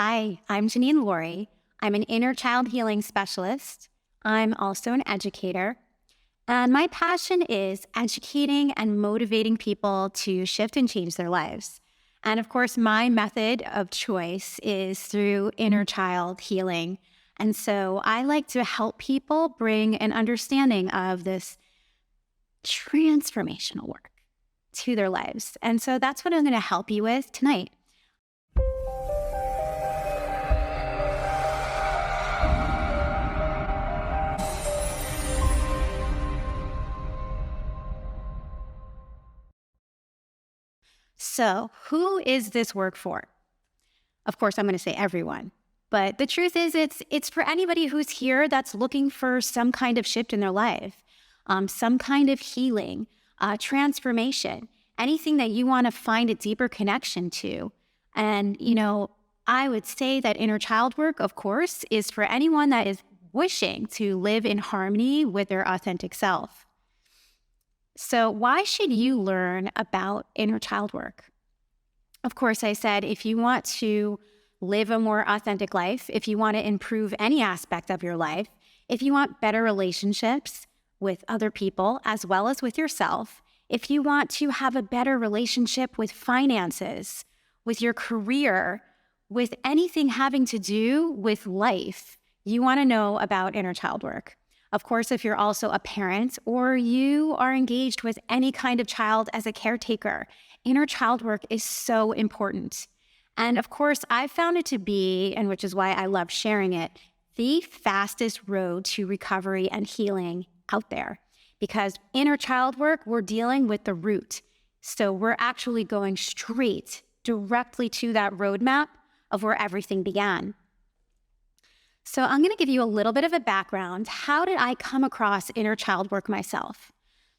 Hi, I'm Jenine Lori. I'm an inner child healing specialist. I'm also an educator. And my passion is educating and motivating people to shift and change their lives. And of course, my method of choice is through inner child healing. And so I like to help people bring an understanding of this transformational work to their lives. And so that's what I'm going to help you with tonight. So, who is this work for? Of course, I'm going to say everyone. But the truth is, it's for anybody who's here that's looking for some kind of shift in their life, some kind of healing, transformation, anything that you want to find a deeper connection to. And, I would say that inner child work, of course, is for anyone that is wishing to live in harmony with their authentic self. So why should you learn about inner child work? Of course, I said, if you want to live a more authentic life, if you want to improve any aspect of your life, if you want better relationships with other people as well as with yourself, if you want to have a better relationship with finances, with your career, with anything having to do with life, you want to know about inner child work. Of course, if you're also a parent or you are engaged with any kind of child as a caretaker, inner child work is so important. And of course, I've found it to be, and which is why I love sharing it, the fastest road to recovery and healing out there. Because inner child work, we're dealing with the root. So we're actually going straight, directly to that roadmap of where everything began. So I'm going to give you a little bit of a background. How did I come across inner child work myself?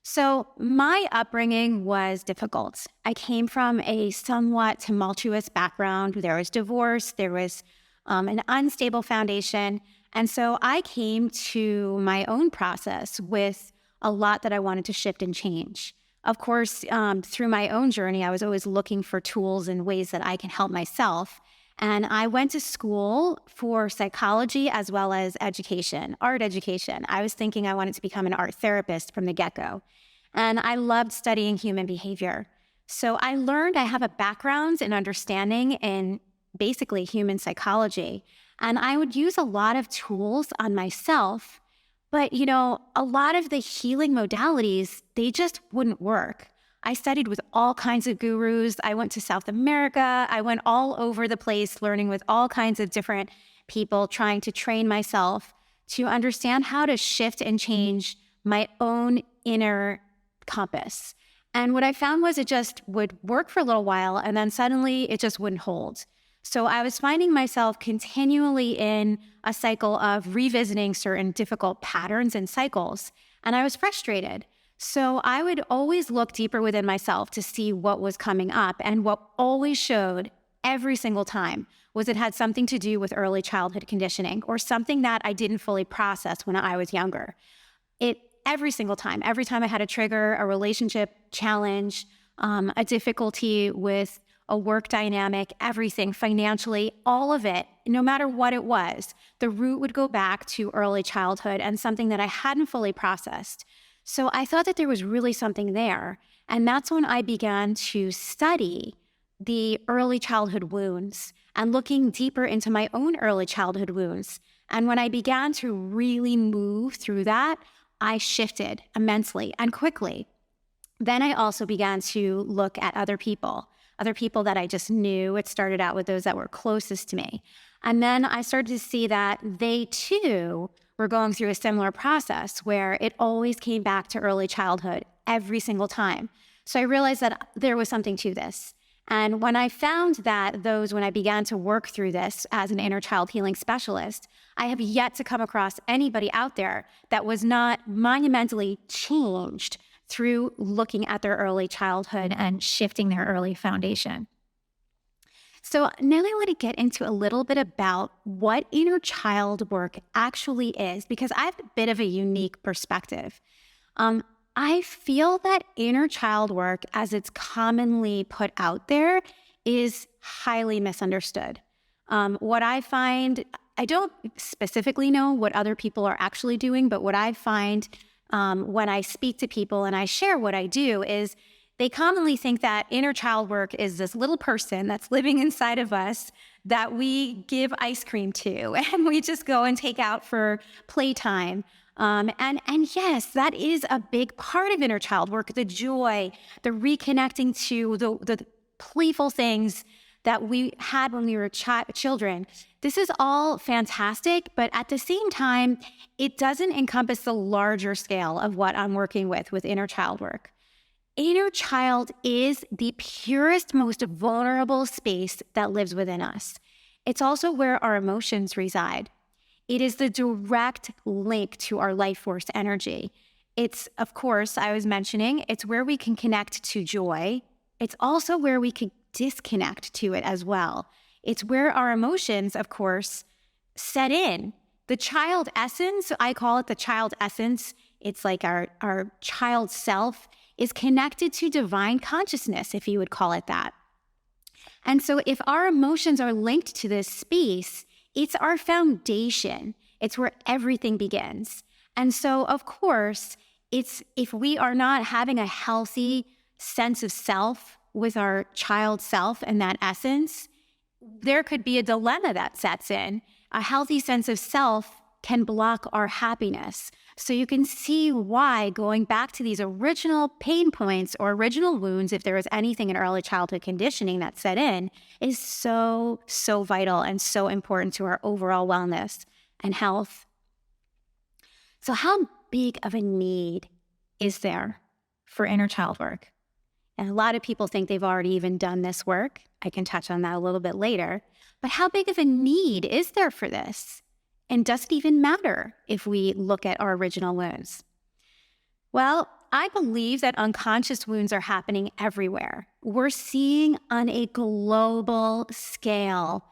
So my upbringing was difficult. I came from a somewhat tumultuous background. There was divorce, there was an unstable foundation. And so I came to my own process with a lot that I wanted to shift and change. Of course, through my own journey, I was always looking for tools and ways that I can help myself. And I went to school for psychology as well as education, art education. I was thinking I wanted to become an art therapist from the get-go. And I loved studying human behavior. So I learned I have a background and understanding in basically human psychology. And I would use a lot of tools on myself. But, a lot of the healing modalities, they just wouldn't work. I studied with all kinds of gurus. I went to South America. I went all over the place learning with all kinds of different people, trying to train myself to understand how to shift and change my own inner compass. And what I found was it just would work for a little while, and then suddenly it just wouldn't hold. So I was finding myself continually in a cycle of revisiting certain difficult patterns and cycles, and I was frustrated. So I would always look deeper within myself to see what was coming up. And what always showed every single time was it had something to do with early childhood conditioning or something that I didn't fully process when I was younger. Every single time I had a trigger, a relationship challenge, a difficulty with a work dynamic, everything financially, all of it, no matter what it was, the root would go back to early childhood and something that I hadn't fully processed. So I thought that there was really something there. And that's when I began to study the early childhood wounds and looking deeper into my own early childhood wounds. And when I began to really move through that, I shifted immensely and quickly. Then I also began to look at other people that I just knew. It started out with those that were closest to me. And then I started to see that they too were going through a similar process where it always came back to early childhood every single time. So I realized that there was something to this. And when I found that when I began to work through this as an inner child healing specialist, I have yet to come across anybody out there that was not monumentally changed through looking at their early childhood and shifting their early foundation. So now I want to get into a little bit about what inner child work actually is, because I have a bit of a unique perspective. I feel that inner child work, as it's commonly put out there, is highly misunderstood. What I find, I don't specifically know what other people are actually doing, but what I find when I speak to people and I share what I do is they commonly think that inner child work is this little person that's living inside of us that we give ice cream to and we just go and take out for playtime. And yes, that is a big part of inner child work, the joy, the reconnecting to the playful things that we had when we were children. This is all fantastic, but at the same time, it doesn't encompass the larger scale of what I'm working with inner child work. Inner child is the purest, most vulnerable space that lives within us. It's also where our emotions reside. It is the direct link to our life force energy. It's, of course, I was mentioning, it's where we can connect to joy. It's also where we can disconnect to it as well. It's where our emotions, of course, set in. The child essence, I call it the child essence. It's like our child self is connected to divine consciousness, if you would call it that. And so if our emotions are linked to this space, it's our foundation. It's where everything begins. And so, of course, it's if we are not having a healthy sense of self with our child self and that essence, there could be a dilemma that sets in. A healthy sense of self can block our happiness. So you can see why going back to these original pain points or original wounds, if there was anything in early childhood conditioning that set in, is so, so vital and so important to our overall wellness and health. So how big of a need is there for inner child work? And a lot of people think they've already even done this work. I can touch on that a little bit later. But how big of a need is there for this? And does it even matter if we look at our original wounds? Well, I believe that unconscious wounds are happening everywhere. We're seeing on a global scale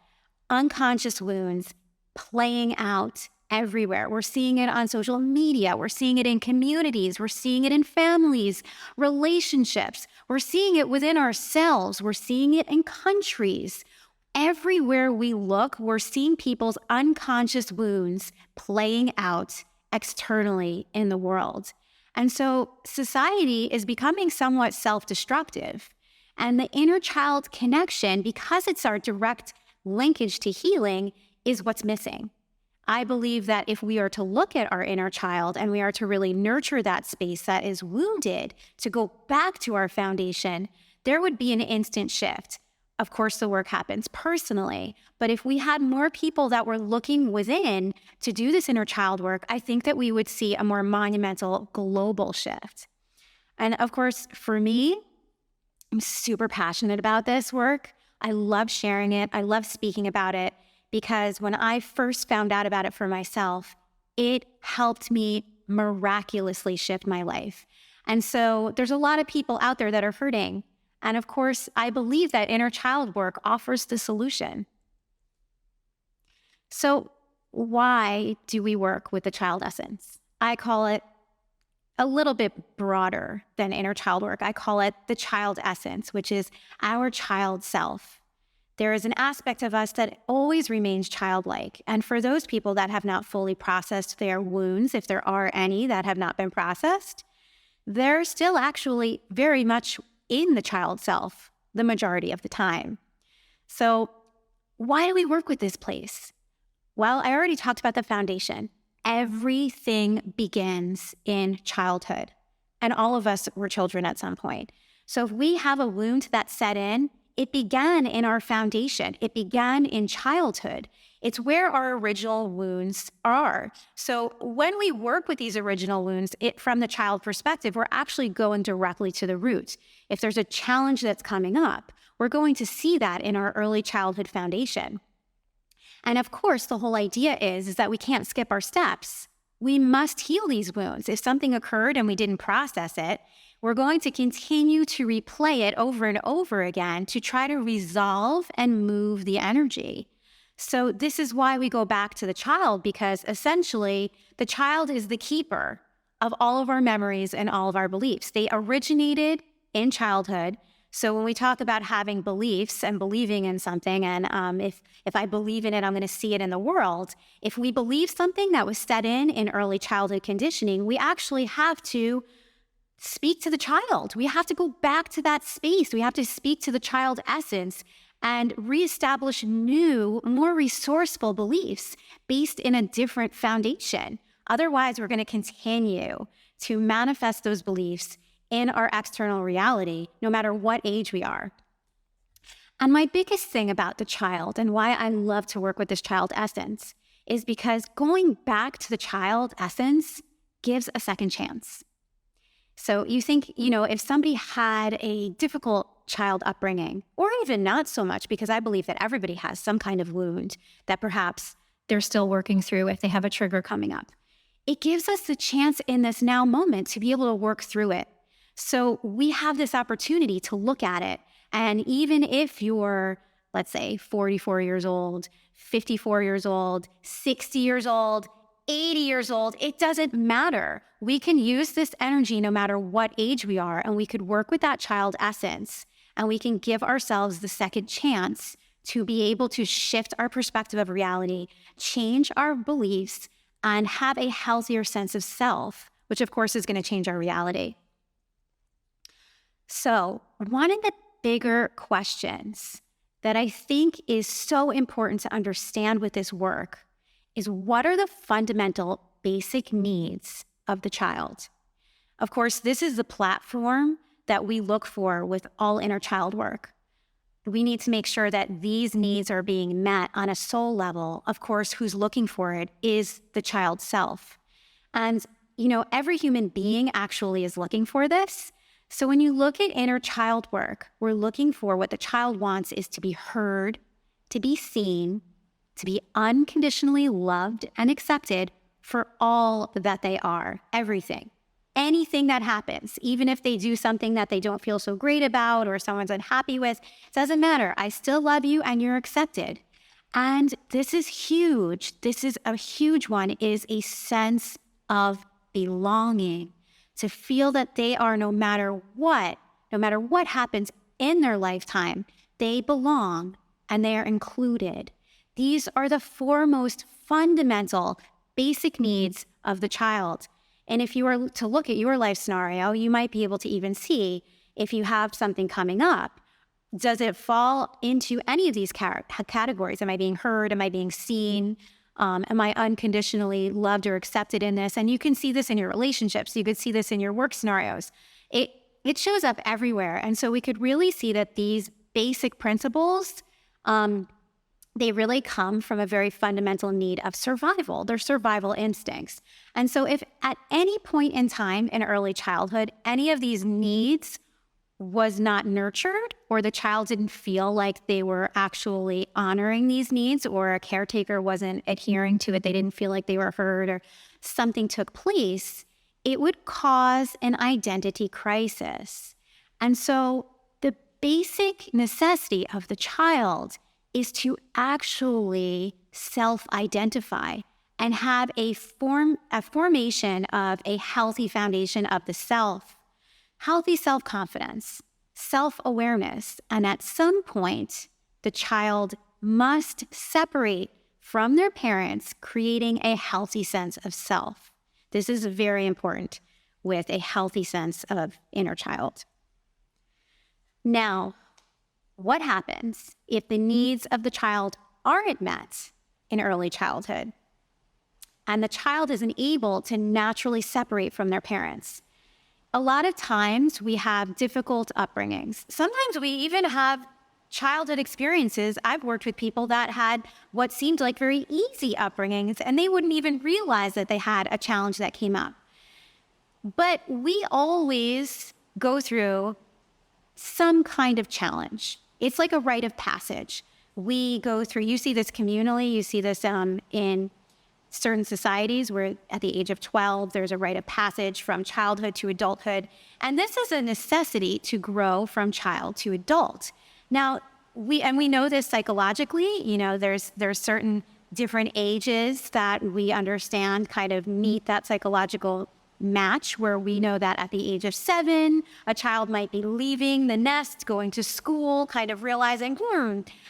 unconscious wounds playing out everywhere. We're seeing it on social media. We're seeing it in communities. We're seeing it in families, relationships. We're seeing it within ourselves. We're seeing it in countries. Everywhere we look, we're seeing people's unconscious wounds playing out externally in the world. And so society is becoming somewhat self-destructive. And the inner child connection, because it's our direct linkage to healing, is what's missing. I believe that if we are to look at our inner child and we are to really nurture that space that is wounded, to go back to our foundation, there would be an instant shift. Of course, the work happens personally, but if we had more people that were looking within to do this inner child work, I think that we would see a more monumental global shift. And of course, for me, I'm super passionate about this work. I love sharing it. I love speaking about it because when I first found out about it for myself, it helped me miraculously shift my life. And so there's a lot of people out there that are hurting. And of course, I believe that inner child work offers the solution. So why do we work with the child essence? I call it a little bit broader than inner child work. I call it the child essence, which is our child self. There is an aspect of us that always remains childlike. And for those people that have not fully processed their wounds, if there are any that have not been processed, they're still actually very much in the child self the majority of the time. So why do we work with this place? Well, I already talked about the foundation. Everything begins in childhood, and all of us were children at some point. So if we have a wound that set in, it began in our foundation. It began in childhood. It's where our original wounds are. So when we work with these original wounds, from the child perspective, we're actually going directly to the root. If there's a challenge that's coming up, we're going to see that in our early childhood foundation. And of course, the whole idea is that we can't skip our steps. We must heal these wounds. If something occurred and we didn't process it, we're going to continue to replay it over and over again to try to resolve and move the energy. So this is why we go back to the child, because essentially the child is the keeper of all of our memories and all of our beliefs. They originated in childhood. So when we talk about having beliefs and believing in something, and if I believe in it, I'm going to see it in the world. If we believe something that was set in early childhood conditioning, we actually have to speak to the child. We have to go back to that space. We have to speak to the child essence and reestablish new, more resourceful beliefs based in a different foundation. Otherwise, we're going to continue to manifest those beliefs in our external reality, no matter what age we are. And my biggest thing about the child and why I love to work with this child essence is because going back to the child essence gives a second chance. So you think, if somebody had a difficult child upbringing, or even not so much, because I believe that everybody has some kind of wound that perhaps they're still working through if they have a trigger coming up. It gives us the chance in this now moment to be able to work through it. So we have this opportunity to look at it. And even if you're, let's say, 44 years old, 54 years old, 60 years old, 80 years old, it doesn't matter. We can use this energy no matter what age we are, and we could work with that child essence, and we can give ourselves the second chance to be able to shift our perspective of reality, change our beliefs, and have a healthier sense of self, which of course is going to change our reality. So one of the bigger questions that I think is so important to understand with this work is, what are the fundamental basic needs of the child? Of course, this is the platform that we look for with all inner child work. We need to make sure that these needs are being met on a soul level. Of course, who's looking for it is the child self. And, every human being actually is looking for this. So when you look at inner child work, we're looking for, what the child wants is to be heard, to be seen, to be unconditionally loved and accepted for all that they are, everything. Anything that happens, even if they do something that they don't feel so great about or someone's unhappy with, it doesn't matter. I still love you and you're accepted. And this is huge. This is a huge one, is a sense of belonging, to feel that they are, no matter what happens in their lifetime, they belong and they are included. These are the foremost fundamental basic needs of the child. And if you were to look at your life scenario, you might be able to even see, if you have something coming up, does it fall into any of these categories? Am I being heard? Am I being seen? Am I unconditionally loved or accepted in this? And you can see this in your relationships. You could see this in your work scenarios. It shows up everywhere. And so we could really see that these basic principles, they really come from a very fundamental need of survival. They're survival instincts. And so if at any point in time in early childhood, any of these needs was not nurtured, or the child didn't feel like they were actually honoring these needs, or a caretaker wasn't adhering to it, they didn't feel like they were heard, or something took place, it would cause an identity crisis. And so the basic necessity of the child is to actually self-identify and have a formation of a healthy foundation of the self, healthy self-confidence, self-awareness. And at some point, the child must separate from their parents, creating a healthy sense of self. This is very important with a healthy sense of inner child. Now, what happens if the needs of the child aren't met in early childhood and the child isn't able to naturally separate from their parents? A lot of times we have difficult upbringings. Sometimes we even have childhood experiences. I've worked with people that had what seemed like very easy upbringings, and they wouldn't even realize that they had a challenge that came up. But we always go through some kind of challenge. It's like a rite of passage. We go through, you see this communally, you see this in certain societies where at the age of 12, there's a rite of passage from childhood to adulthood. And this is a necessity to grow from child to adult. Now, we know this psychologically, there's certain different ages that we understand kind of meet that psychological match, where we know that at the age of 7, a child might be leaving the nest, going to school, kind of realizing,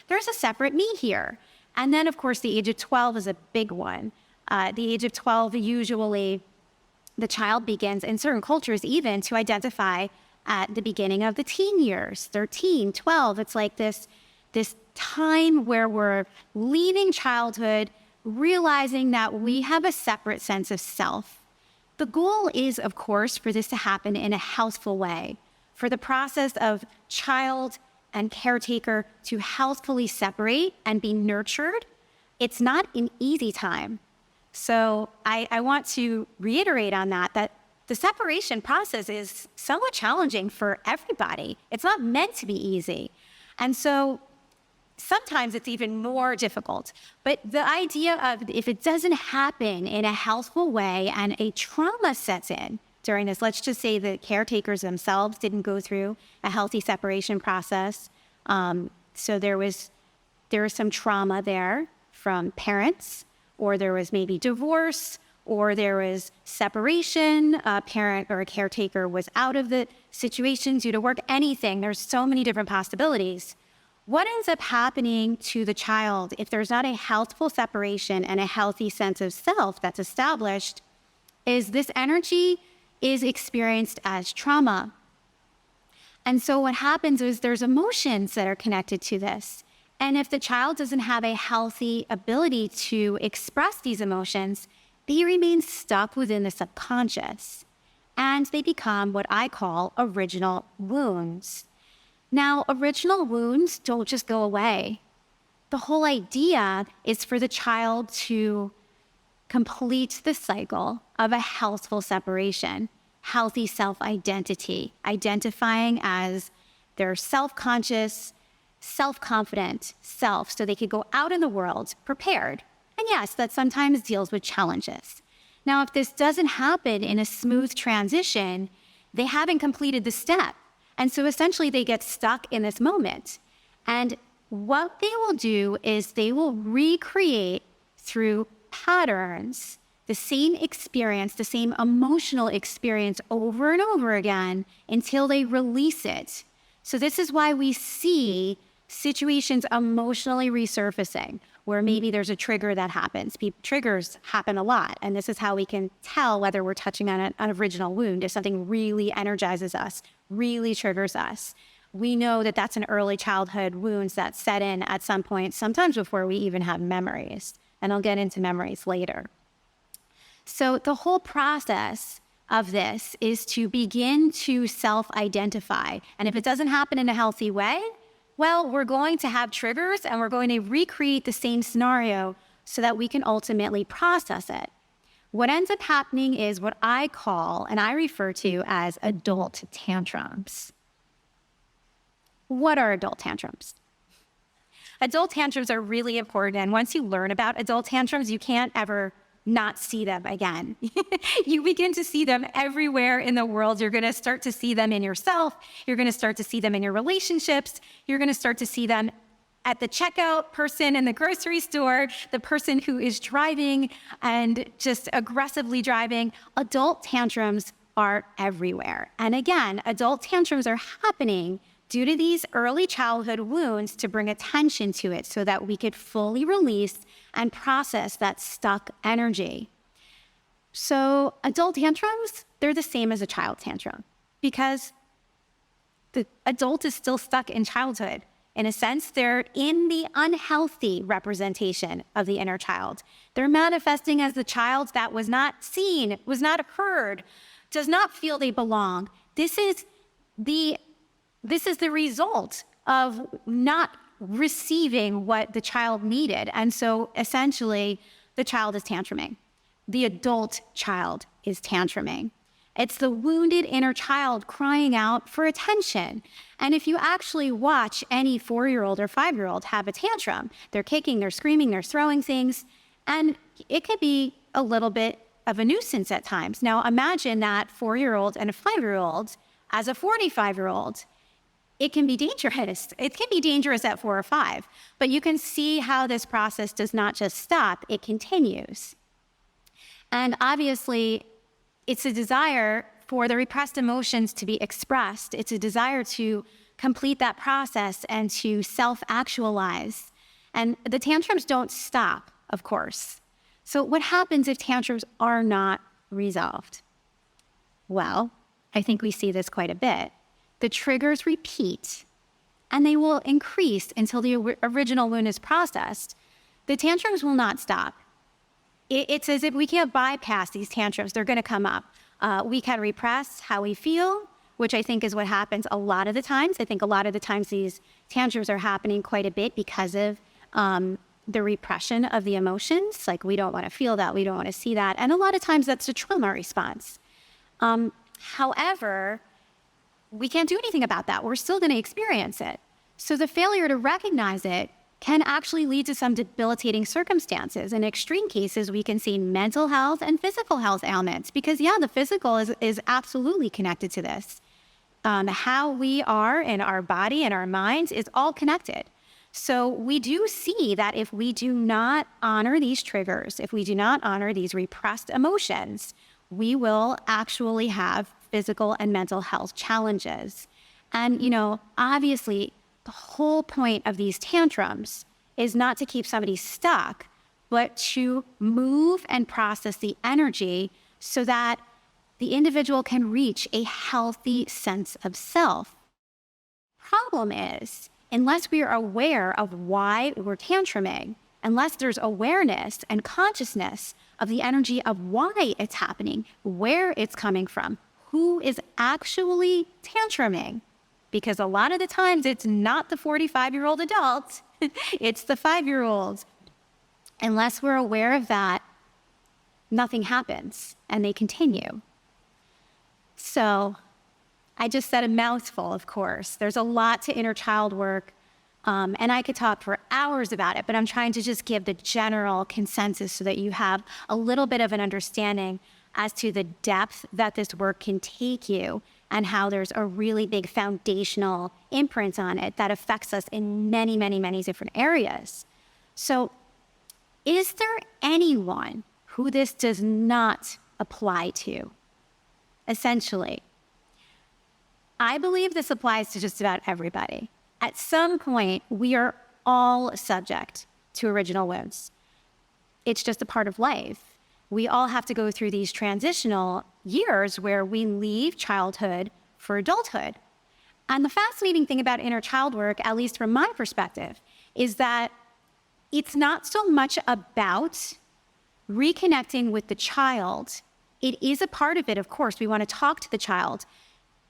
there's a separate me here. And then, of course, the age of 12 is a big one. The age of 12, usually the child begins, in certain cultures even, to identify at the beginning of the teen years, 13, 12. It's like this time where we're leaving childhood, realizing that we have a separate sense of self. The goal is, of course, for this to happen in a healthful way, for the process of child and caretaker to healthfully separate and be nurtured. It's not an easy time. So I want to reiterate on that the separation process is somewhat challenging for everybody. It's not meant to be easy. And so sometimes it's even more difficult. But the idea of, if it doesn't happen in a healthful way and a trauma sets in during this, let's just say the caretakers themselves didn't go through a healthy separation process. So there was some trauma there from parents, or there was maybe divorce, or there was separation, a parent or a caretaker was out of the situation due to work, anything. There's so many different possibilities. What ends up happening to the child if there's not a healthful separation and a healthy sense of self that's established is this energy is experienced as trauma. And so what happens is there's emotions that are connected to this. And if the child doesn't have a healthy ability to express these emotions, they remain stuck within the subconscious, and they become what I call original wounds. Now, original wounds don't just go away. The whole idea is for the child to complete the cycle of a healthful separation, healthy self-identity, identifying as their self-conscious, self-confident self, so they could go out in the world prepared. And yes, that sometimes deals with challenges. Now, if this doesn't happen in a smooth transition, they haven't completed the step. And so essentially they get stuck in this moment. And what they will do is they will recreate through patterns the same experience, the same emotional experience over and over again until they release it. So this is why we see situations emotionally resurfacing, where maybe there's a trigger that happens. Triggers happen a lot, and this is how we can tell whether we're touching on an original wound. If something really energizes us, really triggers us, we know that that's an early childhood wounds that set in at some point, sometimes before we even have memories. And I'll get into memories later. So the whole process of this is to begin to self-identify. And if it doesn't happen in a healthy way, well, we're going to have triggers and we're going to recreate the same scenario so that we can ultimately process it. What ends up happening is what I call, and I refer to as, adult tantrums. What are adult tantrums? Adult tantrums are really important. And once you learn about adult tantrums, you can't ever not see them again. You begin to see them everywhere in the world. You're going to start to see them in yourself. You're going to start to see them in your relationships. You're going to start to see them at the checkout person in the grocery store, the person who is driving and just aggressively driving. Adult tantrums are everywhere. And again, adult tantrums are happening due to these early childhood wounds to bring attention to it so that we could fully release and process that stuck energy. So adult tantrums, they're the same as a child tantrum because the adult is still stuck in childhood. In a sense, they're in the unhealthy representation of the inner child. They're manifesting as the child that was not seen, was not heard, does not feel they belong. This is the result of not receiving what the child needed. And so essentially, the child is tantruming. The adult child is tantruming. It's the wounded inner child crying out for attention. And if you actually watch any 4-year-old or 5-year-old have a tantrum, they're kicking, they're screaming, they're throwing things, and it could be a little bit of a nuisance at times. Now imagine that 4-year-old and a 5-year-old as a 45-year-old. It can be dangerous. It can be dangerous at 4 or 5, but you can see how this process does not just stop, it continues. And obviously, it's a desire for the repressed emotions to be expressed. It's a desire to complete that process and to self-actualize. And the tantrums don't stop, of course. So what happens if tantrums are not resolved? Well, I think we see this quite a bit. The triggers repeat, and they will increase until the original wound is processed. The tantrums will not stop. It's as if we can't bypass these tantrums. They're going to come up. We can repress how we feel, which I think is what happens a lot of the times. I think a lot of the times these tantrums are happening quite a bit because of the repression of the emotions. Like, we don't want to feel that. We don't want to see that. And a lot of times that's a trauma response. However, we can't do anything about that. We're still going to experience it. So the failure to recognize it can actually lead to some debilitating circumstances. In extreme cases, we can see mental health and physical health ailments because, yeah, the physical is absolutely connected to this. How we are in our body and our minds is all connected. So we do see that if we do not honor these triggers, if we do not honor these repressed emotions, we will actually have physical and mental health challenges. And, obviously, the whole point of these tantrums is not to keep somebody stuck, but to move and process the energy so that the individual can reach a healthy sense of self. Problem is, unless we are aware of why we're tantruming, unless there's awareness and consciousness of the energy of why it's happening, where it's coming from, who is actually tantruming, because a lot of the times it's not the 45-year-old adult, it's the 5-year-old. Unless we're aware of that, nothing happens and they continue. So I just said a mouthful, of course. There's a lot to inner child work, and I could talk for hours about it, but I'm trying to just give the general consensus so that you have a little bit of an understanding as to the depth that this work can take you and how there's a really big foundational imprint on it that affects us in many, many, many different areas. So is there anyone who this does not apply to? Essentially, I believe this applies to just about everybody. At some point, we are all subject to original wounds. It's just a part of life. We all have to go through these transitional years where we leave childhood for adulthood. And the fascinating thing about inner child work, at least from my perspective, is that it's not so much about reconnecting with the child. It is a part of it, of course. We want to talk to the child.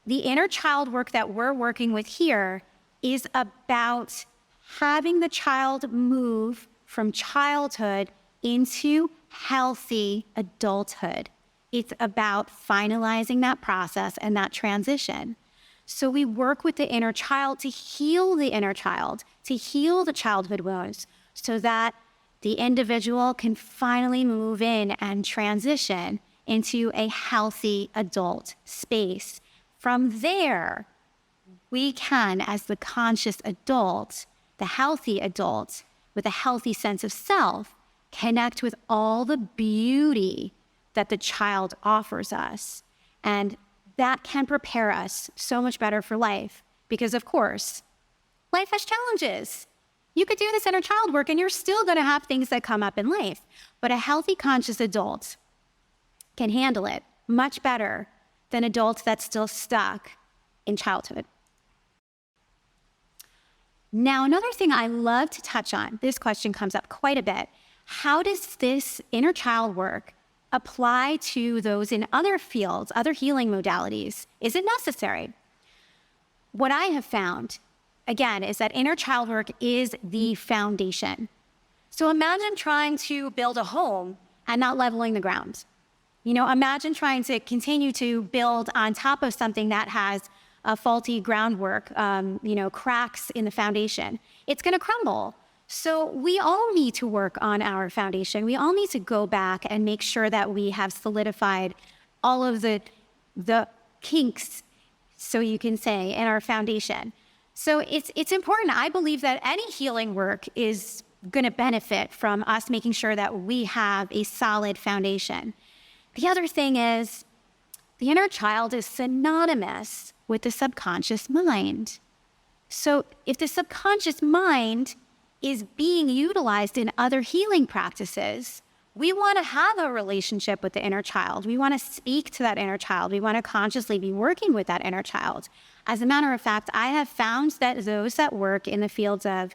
The inner child work that we're working with here is about having the child move from childhood into healthy adulthood. It's about finalizing that process and that transition. So we work with the inner child to heal the inner child, to heal the childhood wounds, so that the individual can finally move in and transition into a healthy adult space. From there, we can, as the conscious adult, the healthy adult, with a healthy sense of self, connect with all the beauty that the child offers us. And that can prepare us so much better for life. Because, of course, life has challenges. You could do this inner child work and you're still going to have things that come up in life. But a healthy, conscious adult can handle it much better than adults that's still stuck in childhood. Now, another thing I love to touch on, this question comes up quite a bit. How does this inner child work apply to those in other fields, other healing modalities? Is it necessary? What I have found, again, is that inner child work is the foundation. So imagine trying to build a home and not leveling the ground. Imagine trying to continue to build on top of something that has a faulty groundwork, cracks in the foundation. It's going to crumble. So we all need to work on our foundation. We all need to go back and make sure that we have solidified all of the kinks, so you can say, in our foundation. So it's important. I believe that any healing work is going to benefit from us making sure that we have a solid foundation. The other thing is, The inner child is synonymous with the subconscious mind. So if the subconscious mind is being utilized in other healing practices, we want to have a relationship with the inner child. We want to speak to that inner child. We want to consciously be working with that inner child. As a matter of fact, I have found that those that work in the fields of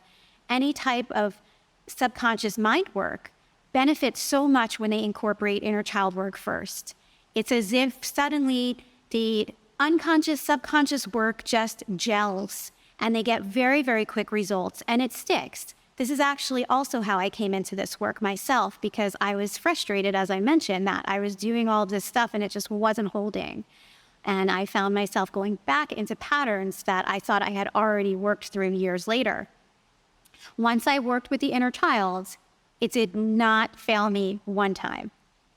any type of subconscious mind work benefit so much when they incorporate inner child work first. It's as if suddenly the unconscious, subconscious work just gels and they get very, very quick results, and it sticks. This is actually also how I came into this work myself, because I was frustrated, as I mentioned, that I was doing all this stuff and it just wasn't holding. And I found myself going back into patterns that I thought I had already worked through years later. Once I worked with the inner child, it did not fail me one time.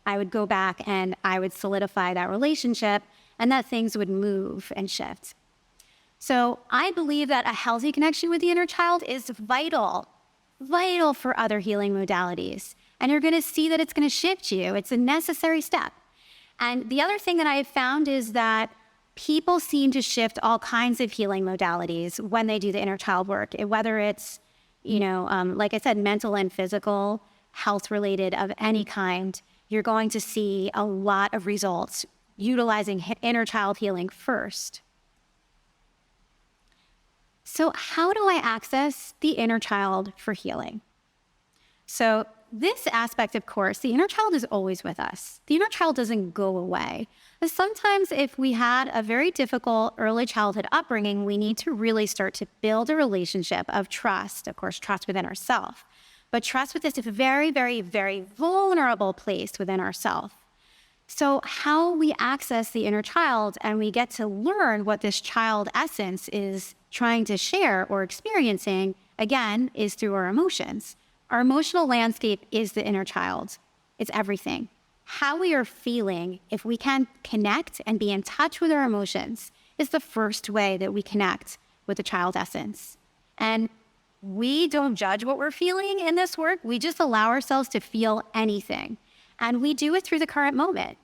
I would go back and I would solidify that relationship, and that things would move and shift. So I believe that a healthy connection with the inner child is vital for other healing modalities. And you're going to see that it's going to shift you. It's a necessary step. And the other thing that I have found is that people seem to shift all kinds of healing modalities when they do the inner child work, whether it's, like I said, mental and physical, health related of any kind. You're going to see a lot of results utilizing inner child healing first. So how do I access the inner child for healing? So this aspect, of course, the inner child is always with us. The inner child doesn't go away. But sometimes if we had a very difficult early childhood upbringing, we need to really start to build a relationship of trust, of course, trust within ourselves. But trust with this very, very, very vulnerable place within ourselves. So how we access the inner child and we get to learn what this child essence is trying to share or experiencing, again, is through our emotions. Our emotional landscape is the inner child. It's everything. How we are feeling, if we can connect and be in touch with our emotions, is the first way that we connect with the child essence. And we don't judge what we're feeling in this work. We just allow ourselves to feel anything. And we do it through the current moment.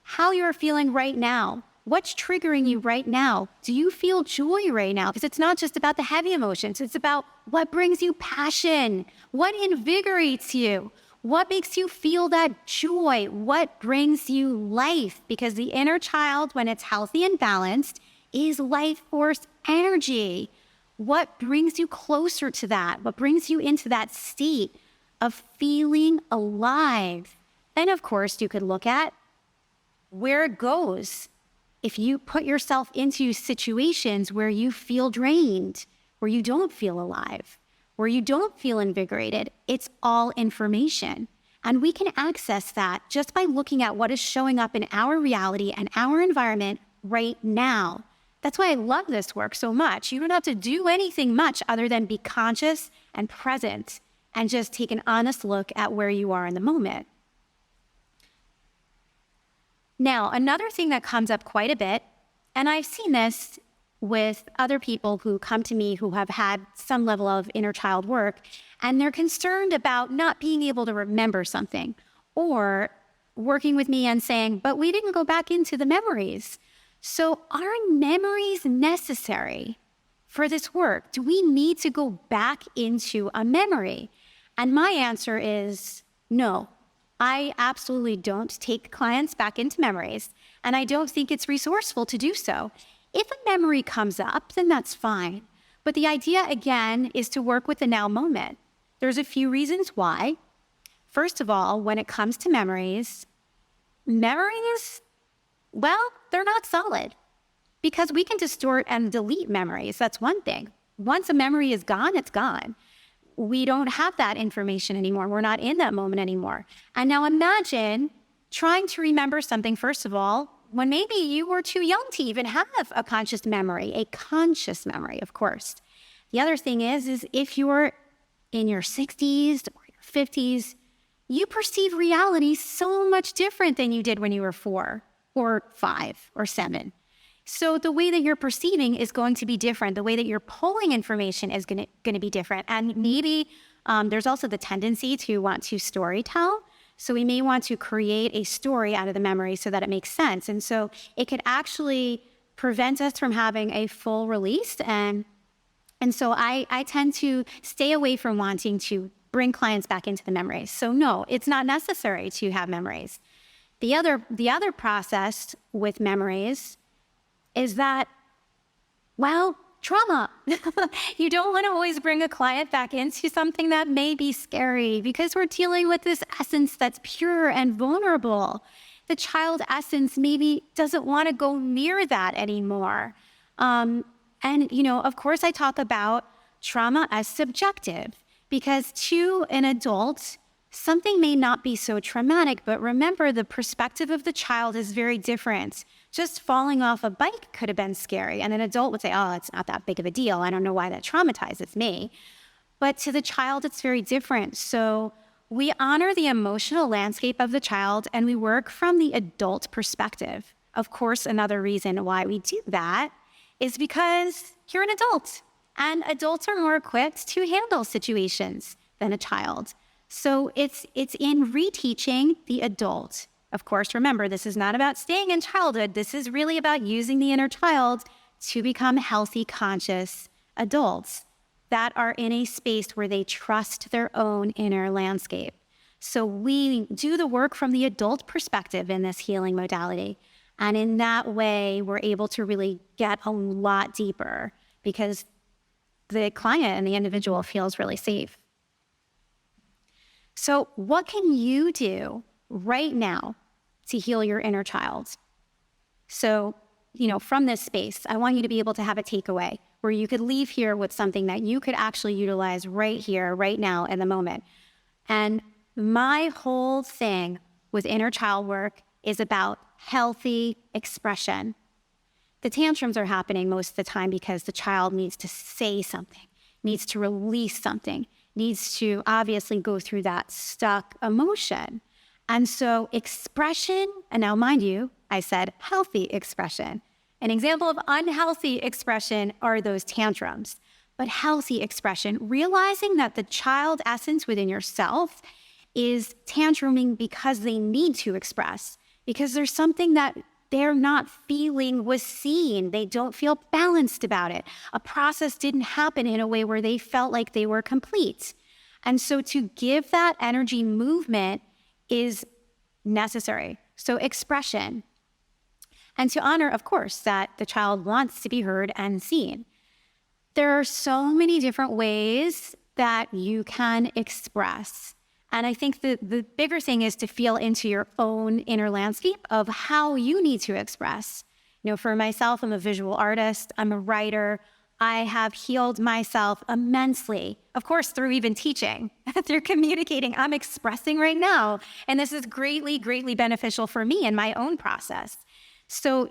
How you're feeling right now. What's triggering you right now? Do you feel joy right now? Because it's not just about the heavy emotions. It's about what brings you passion, what invigorates you, what makes you feel that joy, what brings you life. Because the inner child, when it's healthy and balanced, is life force energy. What brings you closer to that? What brings you into that state of feeling alive? And of course, you could look at where it goes. If you put yourself into situations where you feel drained, where you don't feel alive, where you don't feel invigorated, it's all information. And we can access that just by looking at what is showing up in our reality and our environment right now. That's why I love this work so much. You don't have to do anything much other than be conscious and present and just take an honest look at where you are in the moment. Now, another thing that comes up quite a bit, and I've seen this with other people who come to me who have had some level of inner child work, and they're concerned about not being able to remember something, or working with me and saying, but we didn't go back into the memories. So are memories necessary for this work? Do we need to go back into a memory? And my answer is no. I absolutely don't take clients back into memories, and I don't think it's resourceful to do so. If a memory comes up, then that's fine. But the idea, again, is to work with the now moment. There's a few reasons why. First of all, when it comes to memories, well, they're not solid because we can distort and delete memories. That's one thing. Once a memory is gone, it's gone. We don't have that information anymore. We're not in that moment anymore. And now imagine trying to remember something, first of all, when maybe you were too young to even have a conscious memory, of course. The other thing is if you're in your 60s or your 50s, you perceive reality so much different than you did when you were 4 or 5 or 7. So the way that you're perceiving is going to be different. The way that you're pulling information is going to be different. And maybe there's also the tendency to want to story tell. So we may want to create a story out of the memory so that it makes sense. And so it could actually prevent us from having a full release. And so I tend to stay away from wanting to bring clients back into the memories. So no, it's not necessary to have memories. The other process with memories is that, well, trauma. You don't want to always bring a client back into something that may be scary because we're dealing with this essence that's pure and vulnerable. The child essence maybe doesn't want to go near that anymore. And, of course, I talk about trauma as subjective because to an adult, something may not be so traumatic, but remember the perspective of the child is very different. Just falling off a bike could have been scary. And an adult would say, oh, it's not that big of a deal. I don't know why that traumatizes me. But to the child, it's very different. So we honor the emotional landscape of the child and we work from the adult perspective. Of course, another reason why we do that is because you're an adult and adults are more equipped to handle situations than a child. So it's in reteaching the adult. Of course, remember, this is not about staying in childhood. This is really about using the inner child to become healthy, conscious adults that are in a space where they trust their own inner landscape. So we do the work from the adult perspective in this healing modality. And in that way, we're able to really get a lot deeper because the client and the individual feels really safe. So what can you do right now to heal your inner child? So, from this space, I want you to be able to have a takeaway where you could leave here with something that you could actually utilize right here, right now, in the moment. And my whole thing with inner child work is about healthy expression. The tantrums are happening most of the time because the child needs to say something, needs to release something, needs to obviously go through that stuck emotion. And so expression, and now mind you, I said healthy expression. An example of unhealthy expression are those tantrums. But healthy expression, realizing that the child essence within yourself is tantruming because they need to express, because there's something that they're not feeling was seen. They don't feel balanced about it. A process didn't happen in a way where they felt like they were complete. And so to give that energy movement is necessary. So expression. And to honor, of course, that the child wants to be heard and seen. There are so many different ways that you can express. And I think the bigger thing is to feel into your own inner landscape of how you need to express. For myself, I'm a visual artist. I'm a writer. I have healed myself immensely, of course, through even teaching, through communicating. I'm expressing right now. And this is greatly, greatly beneficial for me in my own process. So,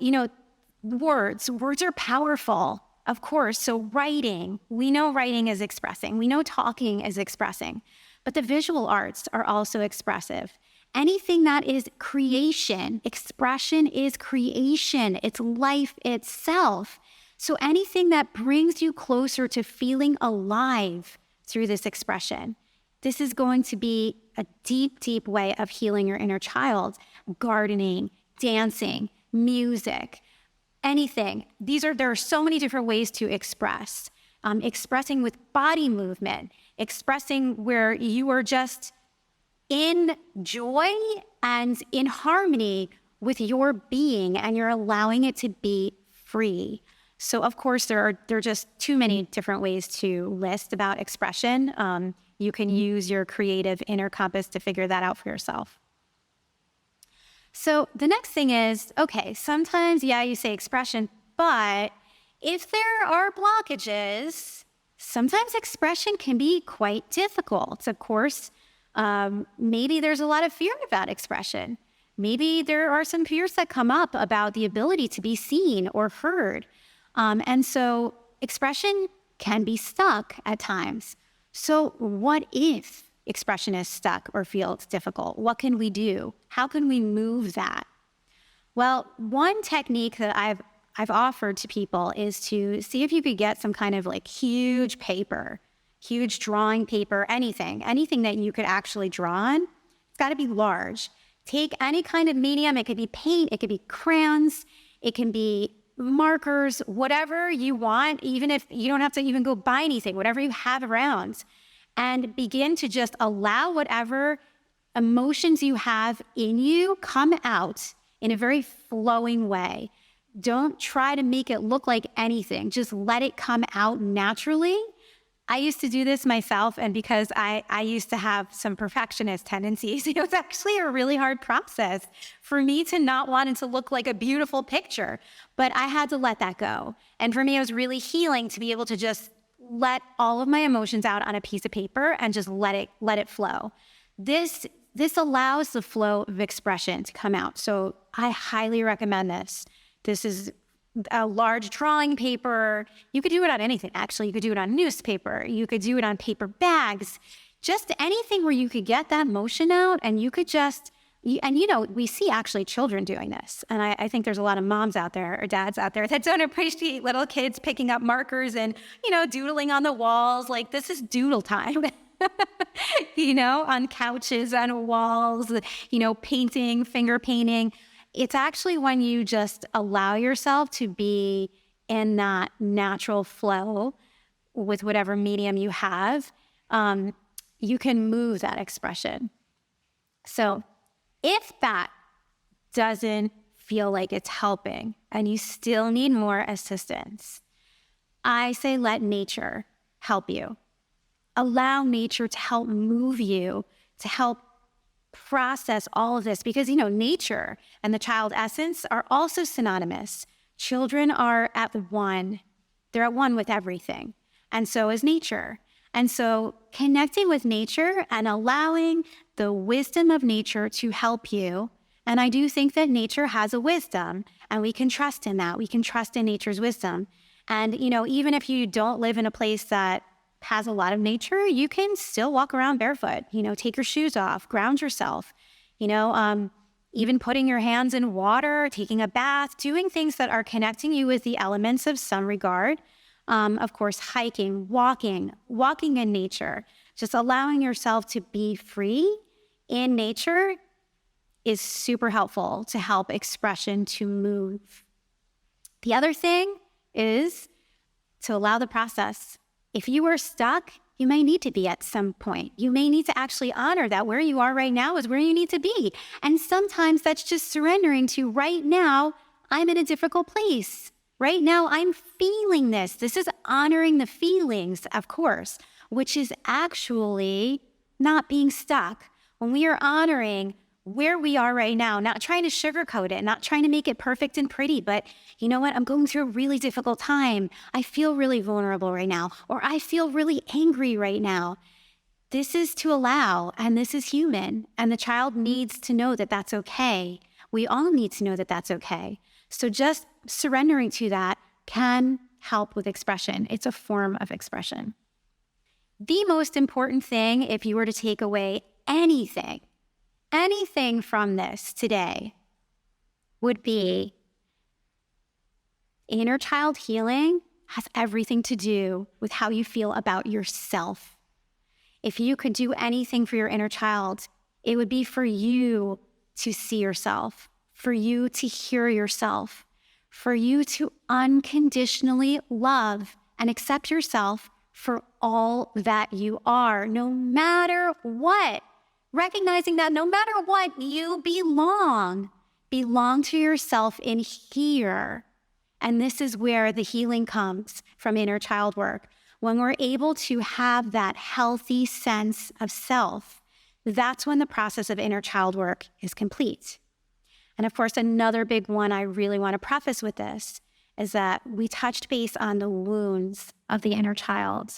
words are powerful, of course. So writing, we know writing is expressing. We know talking is expressing. But the visual arts are also expressive. Anything that is creation, expression is creation. It's life itself. So anything that brings you closer to feeling alive through this expression, this is going to be a deep, deep way of healing your inner child. Gardening, dancing, music, anything. There are so many different ways to express. Expressing with body movement, expressing where you are just in joy and in harmony with your being and you're allowing it to be free. So of course, there are just too many different ways to list about expression. You can use your creative inner compass to figure that out for yourself. So the next thing is, okay, sometimes, you say expression, but if there are blockages, sometimes expression can be quite difficult. Of course, maybe there's a lot of fear about expression. Maybe there are some fears that come up about the ability to be seen or heard. And so expression can be stuck at times. So what if expression is stuck or feels difficult? What can we do? How can we move that? Well, one technique that I've offered to people is to see if you could get some kind of huge paper, huge drawing paper, anything that you could actually draw on. got to be large. Take any kind of medium. It could be paint, it could be crayons, it can be markers, whatever you want, even if you don't have to even go buy anything, whatever you have around, and begin to just allow whatever emotions you have in you come out in a very flowing way. Don't try to make it look like anything. Just let it come out naturally. I used to do this myself, and because I used to have some perfectionist tendencies, it was actually a really hard process for me to not want it to look like a beautiful picture, but I had to let that go. And for me, it was really healing to be able to just let all of my emotions out on a piece of paper and just let it flow. This allows the flow of expression to come out. So I highly recommend this. This is a large drawing paper. You could do it on anything, actually. You could do it on newspaper. You could do it on paper bags. Just anything where you could get that motion out, and you could just, we see actually children doing this. And I think there's a lot of moms out there or dads out there that don't appreciate little kids picking up markers and, doodling on the walls. Like, this is doodle time. On couches, on walls, painting, finger painting. It's actually when you just allow yourself to be in that natural flow with whatever medium you have, you can move that expression. So if that doesn't feel like it's helping and you still need more assistance, I say let nature help you. Allow nature to help move you, to help process all of this, because nature and the child essence are also synonymous. Children are at one. They're at one with everything, and so is nature. And so connecting with nature and allowing the wisdom of nature to help you. And I do think that nature has a wisdom, and we can trust in that. We can trust in nature's wisdom. And even if you don't live in a place that has a lot of nature, you can still walk around barefoot, take your shoes off, ground yourself, even putting your hands in water, taking a bath, doing things that are connecting you with the elements of some regard. Of course, hiking, walking in nature, just allowing yourself to be free in nature is super helpful to help expression to move. The other thing is to allow the process. If you are stuck, you may need to be at some point. You may need to actually honor that where you are right now is where you need to be. And sometimes that's just surrendering to right now, I'm in a difficult place. Right now, I'm feeling this. This is honoring the feelings, of course, which is actually not being stuck. When we are honoring where we are right now, not trying to sugarcoat it, not trying to make it perfect and pretty, but you know what? I'm going through a really difficult time. I feel really vulnerable right now, or I feel really angry right now. This is to allow, and this is human, and the child needs to know that that's okay. We all need to know that that's okay. So just surrendering to that can help with expression. It's a form of expression. The most important thing, if you were to take away anything from this today, would be inner child healing has everything to do with how you feel about yourself. If you could do anything for your inner child, it would be for you to see yourself, for you to hear yourself, for you to unconditionally love and accept yourself for all that you are, no matter what. Recognizing that no matter what, you belong to yourself in here. And this is where the healing comes from inner child work. When we're able to have that healthy sense of self, that's when the process of inner child work is complete. And of course, another big one I really want to preface with this is that we touched base on the wounds of the inner child.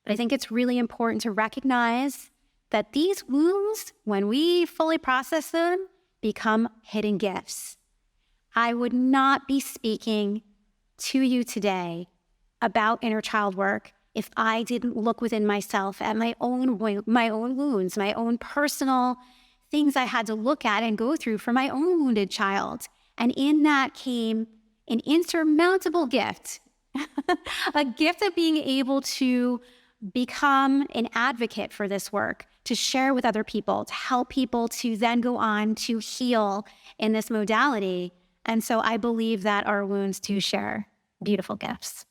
But I think it's really important to recognize that these wounds, when we fully process them, become hidden gifts. I would not be speaking to you today about inner child work if I didn't look within myself at my own wounds, my own personal things I had to look at and go through for my own wounded child. And in that came an insurmountable gift, a gift of being able to become an advocate for this work, to share with other people, to help people to then go on to heal in this modality. And so I believe that our wounds do share beautiful gifts.